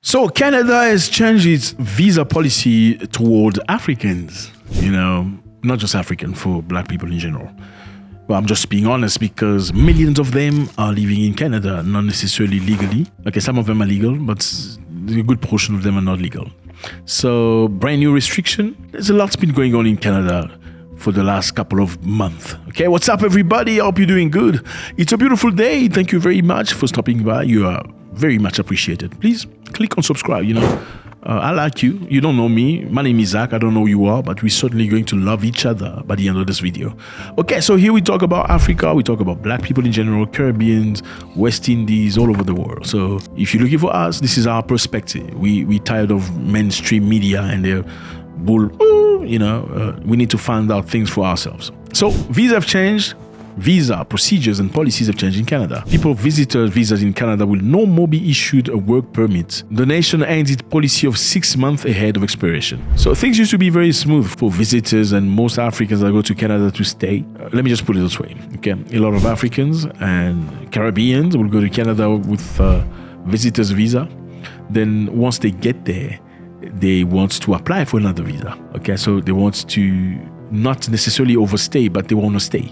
So Canada has changed its visa policy toward Africans, not just African, for black people in general. Well, I'm just being honest because millions of them are living in Canada, not necessarily legally. Okay, some of them are legal, but a good portion of them are not legal. So brand new restriction. There's a lot's been going on in Canada for the last couple of months. Okay, what's up everybody? I hope you're doing good. It's a beautiful day. Thank you very much for stopping by. You are very much appreciated. Please click on subscribe, I like you. You don't know me. My name is Zack. I don't know who you are, but we're certainly going to love each other by the end of this video. Okay, so here we talk about Africa. We talk about black people in general, Caribbeans, West Indies, all over the world. So if you're looking for us, this is our perspective. We tired of mainstream media and their bull, we need to find out things for ourselves. So visas have changed. Visa procedures and policies have changed in Canada. People visitor visas in Canada will no more be issued a work permit. The nation ends its policy of 6 months ahead of expiration. So things used to be very smooth for visitors and most Africans that go to Canada to stay. Let me just put it this way. Okay, a lot of Africans and Caribbeans will go to Canada with visitor's visa. Then once they get there, they want to apply for another visa. Okay, so they want to not necessarily overstay, but they want to stay.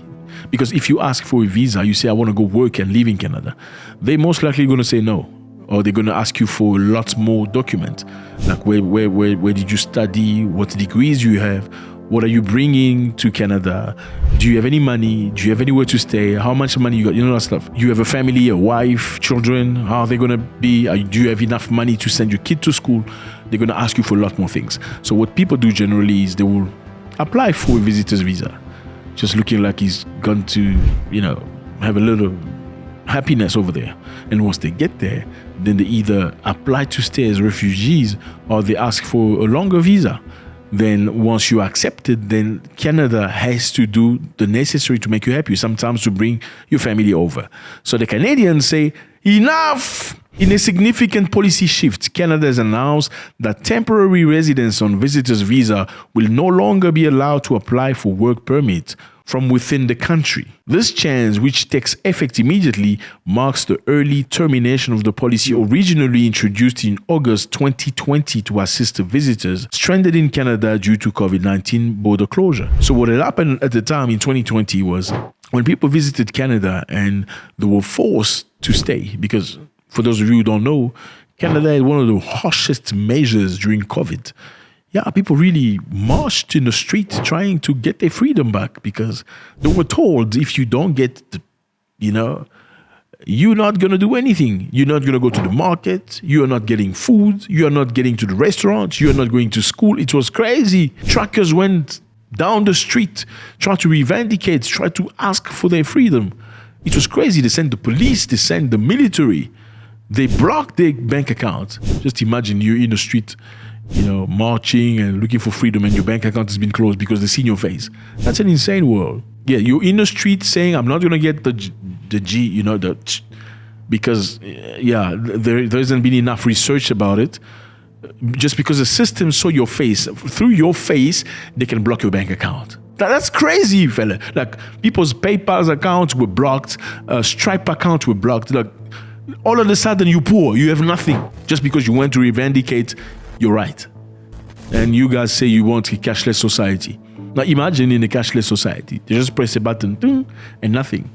Because if you ask for a visa, you say, I want to go work and live in Canada, they're most likely going to say no. Or they're going to ask you for lots more documents. Like where did you study? What degrees you have? What are you bringing to Canada? Do you have any money? Do you have anywhere to stay? How much money you got? That stuff. Do you have a family, a wife, children? How are they going to be? Do you have enough money to send your kid to school? They're going to ask you for a lot more things. So what people do generally is they will apply for a visitor's visa, just looking like he's going to, have a little happiness over there. And once they get there, then they either apply to stay as refugees or they ask for a longer visa. Then once you're accepted, then Canada has to do the necessary to make you happy, sometimes to bring your family over. So the Canadians say, enough! In a significant policy shift, Canada has announced that temporary residents on visitors' visa will no longer be allowed to apply for work permits from within the country. This change, which takes effect immediately, marks the early termination of the policy originally introduced in August 2020 to assist visitors stranded in Canada due to COVID-19 border closure. So what had happened at the time in 2020 was when people visited Canada and they were forced to stay, because for those of you who don't know, Canada had one of the harshest measures during COVID. Yeah, people really marched in the street trying to get their freedom back because they were told if you don't get, you're not going to do anything. You're not going to go to the market. You're not getting food. You're not getting to the restaurant. You're not going to school. It was crazy. Truckers went down the street, tried to reivindicate, tried to ask for their freedom. It was crazy. They sent the police. They sent the military. They blocked their bank account. Just imagine you're in the street, marching and looking for freedom and your bank account has been closed because they see your face. That's an insane world. Yeah, you're in the street saying, I'm not going to get the G, because, there hasn't been enough research about it. Just because the system saw your face, through your face, they can block your bank account. That's crazy, fella. Like, people's PayPal accounts were blocked, Stripe accounts were blocked. Like, all of a sudden you're poor, you have nothing, just because you went to reivindicate your right. And you guys say you want a cashless society. Now imagine in a cashless society, they just press a button, and nothing.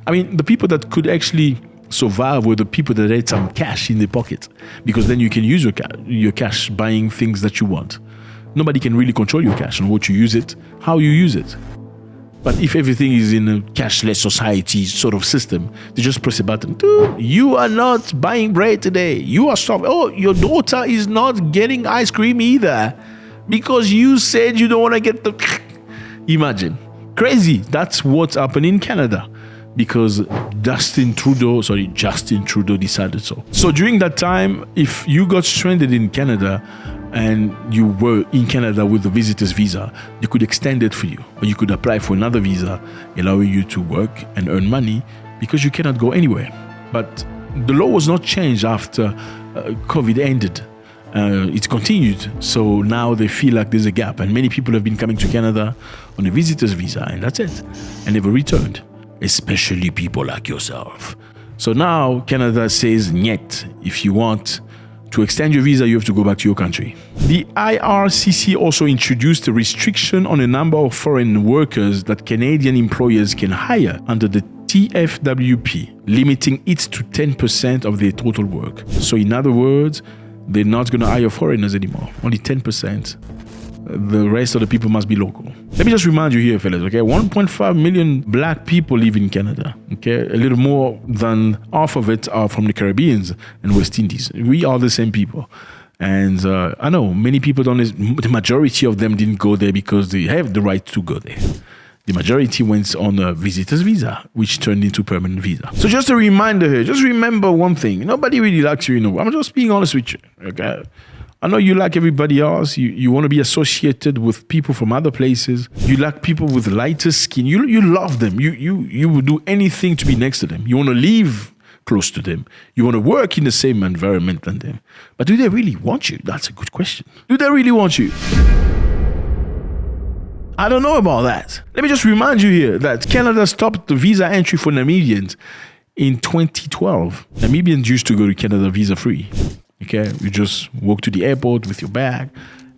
I mean, the people that could actually survive were the people that had some cash in their pocket, because then you can use your cash buying things that you want. Nobody can really control your cash and what you use it, how you use it. But if everything is in a cashless society sort of system, they just press a button. You are not buying bread today. You are stopped. Oh, your daughter is not getting ice cream either because you said you don't want to get the... Imagine. Crazy. That's what's happening in Canada because Justin Trudeau decided so. So during that time, if you got stranded in Canada and you were in Canada with the visitor's visa, they could extend it for you. Or you could apply for another visa, allowing you to work and earn money because you cannot go anywhere. But the law was not changed after COVID ended. It continued. So now they feel like there's a gap. And many people have been coming to Canada on a visitor's visa, and that's it. And never returned, especially people like yourself. So now Canada says, "Niet, if you want To extend your visa, you have to go back to your country. The IRCC also introduced a restriction on a number of foreign workers that Canadian employers can hire under the TFWP, limiting it to 10% of their total work. So in other words, they're not going to hire foreigners anymore, only 10%. The rest of the people must be local. Let me just remind you here, fellas, okay? 1.5 million black people live in Canada, okay? A little more than half of it are from the Caribbean and West Indies. We are the same people. And I know many people don't, the majority of them didn't go there because they have the right to go there. The majority went on a visitor's visa, which turned into permanent visa. So just a reminder here, just remember one thing. Nobody really likes you, I'm just being honest with you, okay? I know you like everybody else. You want to be associated with people from other places. You like people with lighter skin. You love them. You would do anything to be next to them. You want to live close to them. You want to work in the same environment than them. But do they really want you? That's a good question. Do they really want you? I don't know about that. Let me just remind you here that Canada stopped the visa entry for Namibians in 2012. Namibians used to go to Canada visa-free. Okay, you just walk to the airport with your bag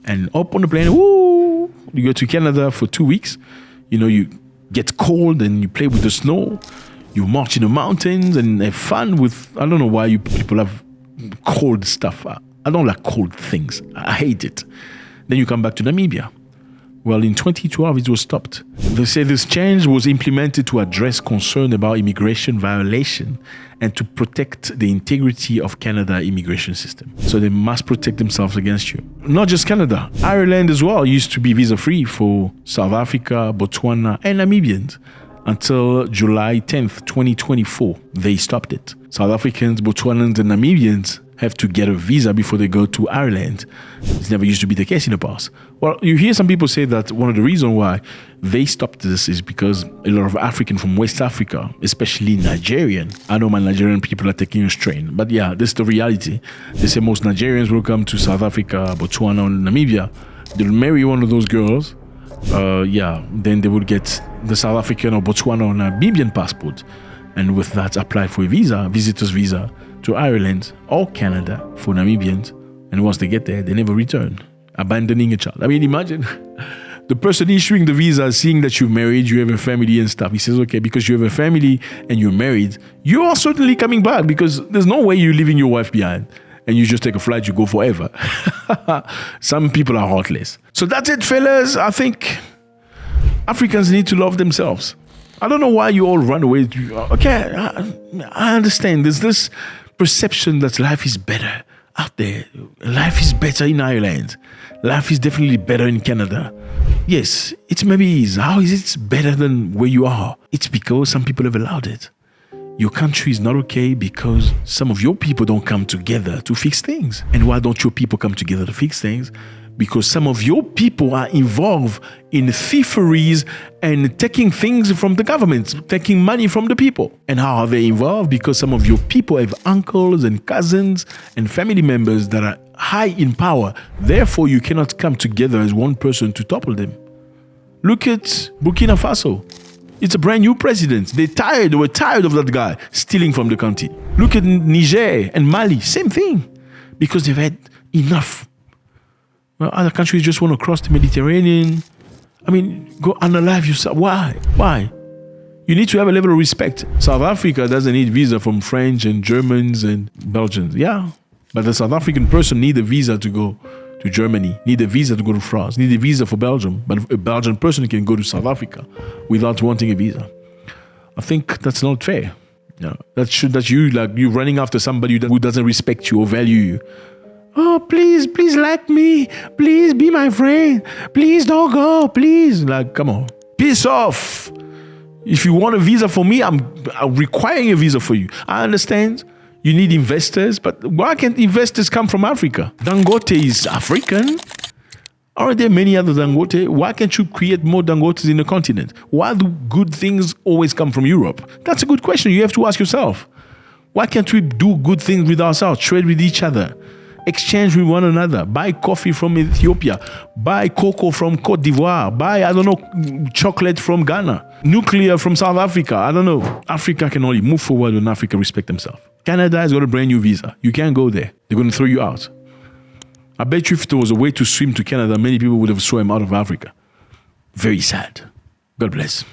and up on the plane, woo, you go to Canada for 2 weeks. You get cold and you play with the snow. You march in the mountains and have fun with, I don't know why people have cold stuff. I don't like cold things. I hate it. Then you come back to Namibia. Well, in 2012, it was stopped. They say this change was implemented to address concern about immigration violation and to protect the integrity of Canada immigration system. So they must protect themselves against you. Not just Canada. Ireland as well used to be visa-free for South Africa, Botswana, and Namibians until July 10th, 2024. They stopped it. South Africans, Botswanans, and Namibians have to get a visa before they go to Ireland. It never used to be the case in the past. Well, you hear some people say that one of the reasons why they stopped this is because a lot of Africans from West Africa, especially Nigerian, I know my Nigerian people are taking a strain, but yeah, this is the reality. They say most Nigerians will come to South Africa, Botswana, and Namibia. They'll marry one of those girls. Then they will get the South African or Botswana or Namibian passport. And with that, apply for a visa, visitor's visa, to Ireland or Canada for Namibians, and once they get there, they never return, abandoning a child. I mean, imagine the person issuing the visa, seeing that you're married, you have a family and stuff. He says, okay, because you have a family and you're married, you are certainly coming back because there's no way you're leaving your wife behind and you just take a flight, you go forever. Some people are heartless. So that's it, fellas. I think Africans need to love themselves. I don't know why you all run away. Okay, I understand. There's this perception that life is better out there. Life is better in Ireland. Life is definitely better in Canada. Yes, it maybe is. How is it better than where you are? It's because some people have allowed it. Your country is not okay because some of your people don't come together to fix things. And why don't your people come together to fix things? Because some of your people are involved in thieveries and taking things from the government, taking money from the people. And how are they involved? Because some of your people have uncles and cousins and family members that are high in power. Therefore, you cannot come together as one person to topple them. Look at Burkina Faso. It's a brand new president. They were tired of that guy stealing from the country. Look at Niger and Mali, same thing. Because they've had enough. Well, other countries just want to cross the Mediterranean. I mean, go unalive yourself. Why? You need to have a level of respect. South Africa doesn't need visa from French and Germans and Belgians. Yeah, but the South African person need a visa to go to Germany, need a visa to go to France, need a visa for Belgium. But a Belgian person can go to South Africa without wanting a visa. I think that's not fair. No, that's you running after somebody who doesn't respect you or value you. Oh, please like me. Please be my friend. Please don't go. Please. Come on. Piss off. If you want a visa for me, I'm requiring a visa for you. I understand you need investors, but why can't investors come from Africa? Dangote is African. Aren't there many other Dangote? Why can't you create more Dangotes in the continent? Why do good things always come from Europe? That's a good question you have to ask yourself. Why can't we do good things with ourselves, trade with each other? Exchange with one another, buy coffee from Ethiopia, buy cocoa from Cote d'Ivoire, buy, chocolate from Ghana, nuclear from South Africa. I don't know. Africa can only move forward when Africa respect themselves. Canada has got a brand new visa. You can't go there. They're going to throw you out. I bet you if there was a way to swim to Canada, many people would have swum out of Africa. Very sad. God bless.